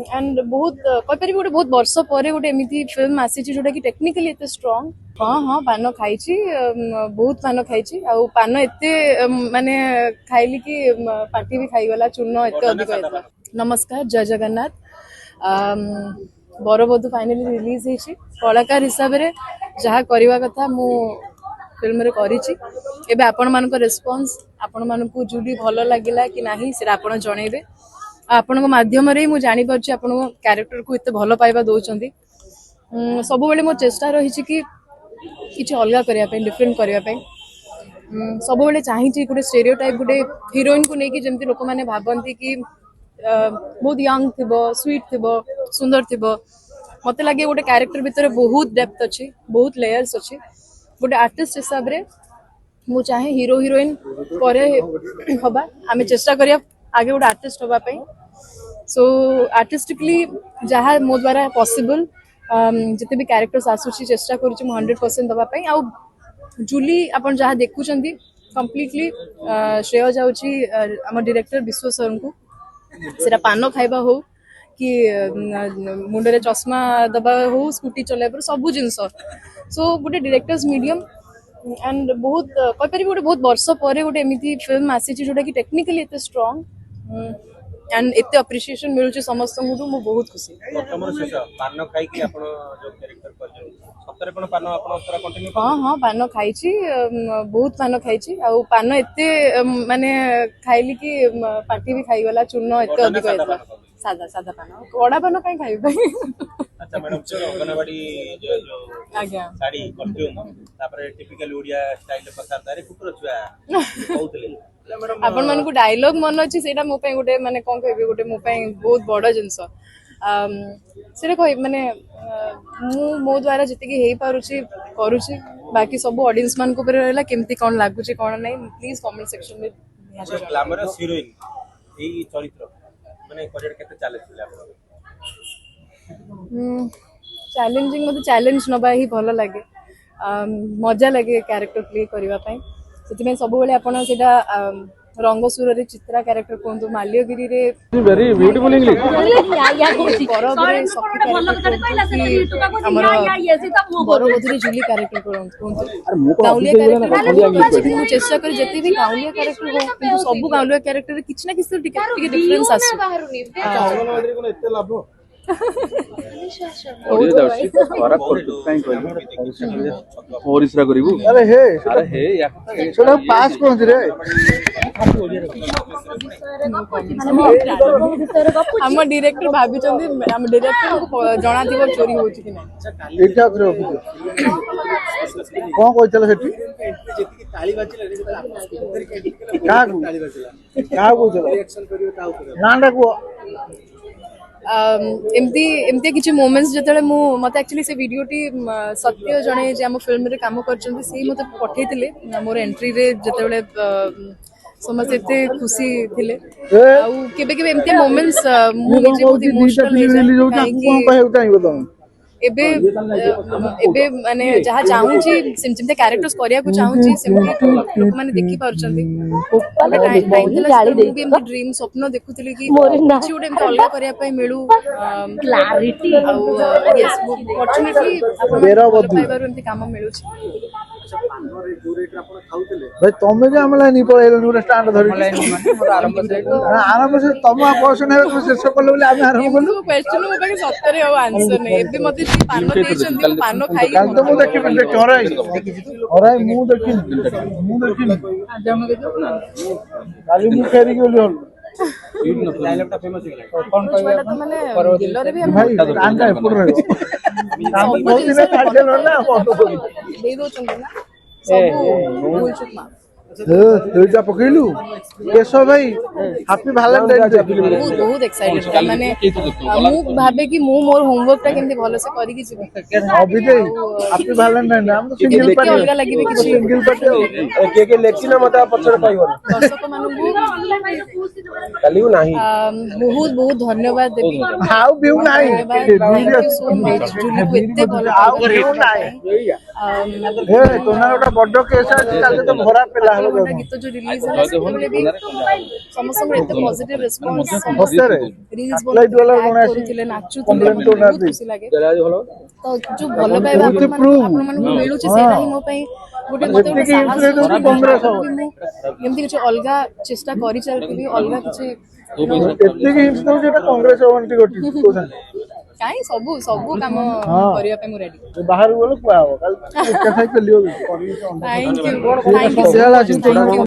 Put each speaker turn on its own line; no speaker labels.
And बहुत कहीपर गोटे बहुत वर्ष पर गोटे एमती फिल्म आसी जोटा कि टेक्निकली एत स्ट्रांग हाँ हाँ पान खाई बहुत पान खाई आउ पान एत माने खाइली कि पार्टी भी खाईगला चूर्ण एत अधिक नमस्कार जय जगन्नाथ बरबधू फाइनाली रिलीज होती कलाकार हिसाब से जहाँ करवा कथा मु फिल्म रे करिछि एबे आपण मानको रेस्पॉन्स आपण मानको जुली भलो लागिला कि नाही सेरा आपण जणेबे आपण माध्यम रे मु जानि परछि आपण कैरेक्टर को इते भलो पाइबा दोचंदी सब बेले मो चेष्टा रही कि किछि अलगा करिया पे डिफरेंट करिया पे सब बेले चाहिछि गोटे स्टेरियोटाइप गोटे हीरोइन को नेकी जेमति लोक माने भाबंती कि बहुत यंग थिबो स्वीट थिबो सुंदर थिबो मते लागे गोटे कैरेक्टर भितर बहुत डेप्थ अछि बहुत लेयर्स अछि गोटे आर्टिस्ट हिसाब रे मु चाहे हीरो हीरोइन करे हबा आमे चेष्टा करिया आगे गोटे आर्टिस्ट हबा पे सो आर्टिस्टिकली जहाँ मो द्वारा पॉसिबल जिते भी कैरेक्टर्स आसुची चेष्टा करूची मु 100% दबा पे आ जूली आपण जहाँ देखुचंदी कंप्लीटली श्रेय जाउची हम डायरेक्टर विश्व सर को सेरा पान खाइबा हो कि मुंडे चश्मा दबा हो स्कूटी चलाइबा सब जिनस सो गोटे डायरेक्टर्स मीडियम एंड बहुत कहीपर गोटे बहुत वर्ष पर गोटे एमती फिल्म आसी जोटा कि टेक्निकली एत स्ट्रांग एंड एत अप्रिशिएशन मिलुची समस्त मु बहुत खुशी
पान खाई कि आपण जो कैरेक्टर कर सतरे पण पान आपण तोरा कंटिन्यू
हाँ हाँ पान खाई बहुत पान खाई आउ पान एत माने खाइली कि पार्टी भी खाईगला चूर्ण एत अधिक सादा सादा पान कड़ा पान कहीं खाई
अच्छा मैडम अंगनवाड़ी जो
आज्ञा
साड़ी कॉस्ट्यूम तापर टिपिकल ओडिया स्टाइल पसार रे कुकुर छुआ कहउतले
आपण मन को डायलॉग मन अछि सेटा मो पे गोटे माने कोन कहबे गोटे मो पे बहुत बड़ जिंस सेटा कहि माने मु मो द्वारा जति कि हेई पारुछि करूछि बाकी सब ऑडियंस मान को पर रहला केमती कोन लागुछि कोन नै प्लीज कमेंट सेक्शन में
ग्लैमरस हीरोइन एई चरित्र माने करियर केते चैलेंज थिला आपण
चैलेंजिंग मते चैलेंज नबा ही भलो लागे मजा लागे कैरेक्टर प्ले करबा पई सेति सब बेले आपण सेटा रंगसुर रे चित्रा कैरेक्टर कोंतु माल्यगिरी रे
वेरी ब्यूटीफुल इंग्लिश
बरबधुरी जूली कैरेक्टर कोंतु गाउलिया कैरेक्टर चेष्टा कर जति भी गाउलिया कैरेक्टर हो किंतु सब गाउलिया कैरेक्टर रे किछ ना किछ टिके डिफरेंस आसु
ओरिसरा करिवु अरे हे याको पास कोन रे
हम डायरेक्टर भाभी चंदी हम डायरेक्टर को जणा दिबो चोरी होची कि नै
एटा करे कोन कहतले सेठी
जेति ताली बाजिले
का को
रिएक्शन करियो ता ऊपर
नांडा को
एमती एमती किछि मोमेंट्स जतले मु मते एक्चुअली से वीडियो टी सत्य जणे जे हम फिल्म रे काम करचंदी सेही मते पठेइतिले मोर एंट्री रे जतले समस्त एते खुशी थिले आ केबे केबे एमती मोमेंट्स मु निजे बहुत इमोशनल हे जाय एबे एबे माने जहाँ चाहूची सिमचिमते कैरेक्टर्स करिया को चाहूची सिमती लोक माने देखि पारचंदी टाइम ड्रीम स्वप्न देखुतिले कि किछि ओडे अलगा करिया पय मिलू क्लैरिटी यस फॉर्चूनेटली आपण पाइबार एमती काम मिलू
भाई तमे जे हमला नि पळेलो नुरे स्टैंड धरि आरंभ से तम क्वेश्चन है तो शीर्ष करले बोले आमे आरंभ करलु
क्वेश्चन मो बाकी सत्तरे हो आंसर नै एबे मते पान देइछंदी पान खाई
काल तो मु देखि अरे मु देखि काली मु फेरी गेली हल
डायलॉग ता फेमस हो गेला
कोन कहबा माने दिल रे भी हम
भाई टांगा एपुर रे हम बहुत दिन काटल ना
दे दो चंदी ना सब भूल चुक मा
दुईटा पकइलु केशव भाई हैप्पी वैलेंटाइन डे
बहुत एक्साइटेड माने मु भाबे कि मु मोर होमवर्क ता केमती भलो से करी कि जिबे
अभी दे हैप्पी वैलेंटाइन हम तो सिंगल पार्टी
अलगा लागिबे कि
सिंगल पार्टी
के लेखिना मता पछड़ पाइबो
दर्शक मानू
काली नाही
बहुत बहुत धन्यवाद देबी
हाउ व्यू नाही
जूली को एते भलो
हाउ व्यू नाही ତୋନାର ଗୋଟେ ବଡ କେସ୍ ଅଛି ତା ସହିତ ଭରା ପିଲା ହବ
ଗୋଟେ ଗୀତ ଯୋଉ ରିଲିଜ ହେଲା ସେତେବେଳେ ବି ସମସ୍ତଙ୍କର ଏତେ ପଜିଟିଭ ରେସ୍ପନ୍ସ
ସତରେ
ରିଲ୍ସ
ଲାଇଟ୍ ବାଲା କଣ ଆସି
କରୁଥିଲେ ନାଚୁଥିଲେ
complain
ମତେ ବହୁତ
କରୁନାହାନ୍ତି।
ଖୁସି ଲାଗେ ତ ଯୋଉ ଭଲ ପାଇବା ଆପଣମାନଙ୍କୁ ମିଳୁଛି ସେଇଟା ହିଁ ମୋ ପାଇଁ ଗୋଟେ ମତେ ଗୋଟେ
ଯେତିକି
ସାହସ
influence
ଦଉଛି
କଂଗ୍ରେସ ହବ।
ମୁଁ ଏମିତି କିଛି ଅଲଗା ଚେଷ୍ଟା କରିଚାଲିଥିବି ଅଲଗା କିଛି
ଏତିକି ହିଂସ ଦଉଛି ଏଟା କଂଗ୍ରେସ ହବନି ଟିକେ କହୁଛନ୍ତି
କାହିଁ ସବୁ ସବୁ କାମ କରିବା ପାଇଁ ମୁଁ ରେଡି
ବାହାରକୁ ଗଲେ କୁହା ହବ କାଲି ଏକା ସାଇ ପେଲିବ
ଥ୍ୟାଙ୍କ ୟୁ